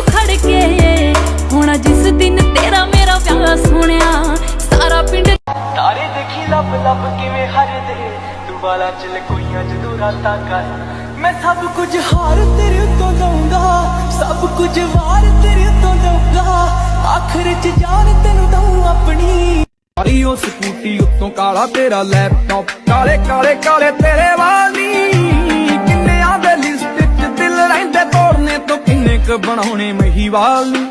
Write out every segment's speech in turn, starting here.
तू खड़ के होना जिस दिन तेरा मेरा प्यार सोनिया सारा पिंड तारे देखी लब लब किवें हरदे तू वाला चल कोइयां जदों रातां कर मैं सब कुछ हार तेरे तो दूंगा सब कुछ वार तेरे तो दूंगा आखिर च जान तेनू दूं अपनी ਸਾਰੀ ਉਹ ਸਕੂਟੀ ਉੱਤੋਂ ਕਾਲਾ ਤੇਰਾ ਲੈਪਟਾਪ ਕਾਲੇ ਕਾਲੇ ਕਾਲੇ ਤੇਰੇ ਵਾਲ ਨੀ ਕਿੰਨਿਆਂ ਦੇ ਲਿਸਟ 'ਚ ਦਿਲ ਰਹਿੰਦੇ ਤੋੜਨੇ ਤੋਂ ਕਿੰਨੇ ਕ ਬਣਾਉਣੇ ਮਹੀਵਾਲ ਨੀ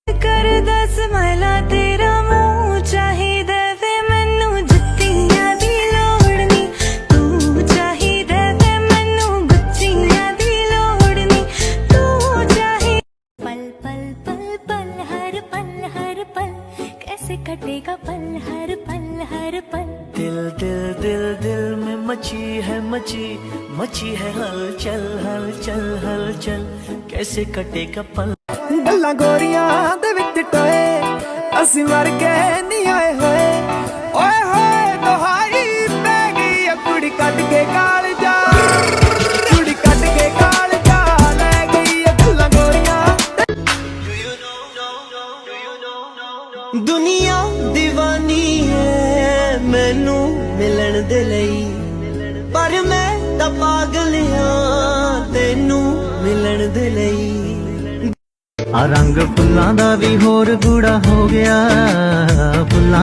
करदा स्माइला तेरा मुंह चाहिदा वे मैनू जुत्तियां दी लोड़ नी तू चाहिदा वे मैनू गुच्चियां दी लोड़ नी तू चाहे पल पल पल पल हर पल कैसे कटेगा पल हर पल दिल दिल दिल दिल में मची है हलचल हलचल हलचल कैसे कटेगा पल ਗੱਲਾਂ ਗੋਰੀਆਂ ਦੇ ਵਿੱਚ ਟੋਏ ਅਸੀਂ ਮਰ ਗਏ ਨਹੀਂ ਆਏ ਹੋਏ ਓਏ ਹੋਏ ਦੁਹਾਈ ਪੈ ਗਈ ਕੁੜੀ ਕੱਢ ਕੇ ਕਾਲ ਜਾ ਕੁੜੀ ਕੱਢ ਕੇ ਕਾਲ ਜਾ ਲੈ ਗਈ ਗੱਲਾਂ ਗੋਰੀਆਂ ਦੁਨੀਆ دیਵਾਨੀ ਹੈ ਮੈਨੂੰ ਮਿਲਣ ਦੇ ਲਈ ਪਰ ਮੈਂ ਤਾਂ ਪਾਗਲ ਹਾਂ ਤੈਨੂੰ ਮਿਲਣ ਦੇ ਲਈ ਆ ਰੰਗ ਫੁੱਲਾਂ ਦਾ ਵੀ ਹੋਰ ਗੂੜਾ ਹੋ ਗਿਆ ਫੁੱਲਾਂ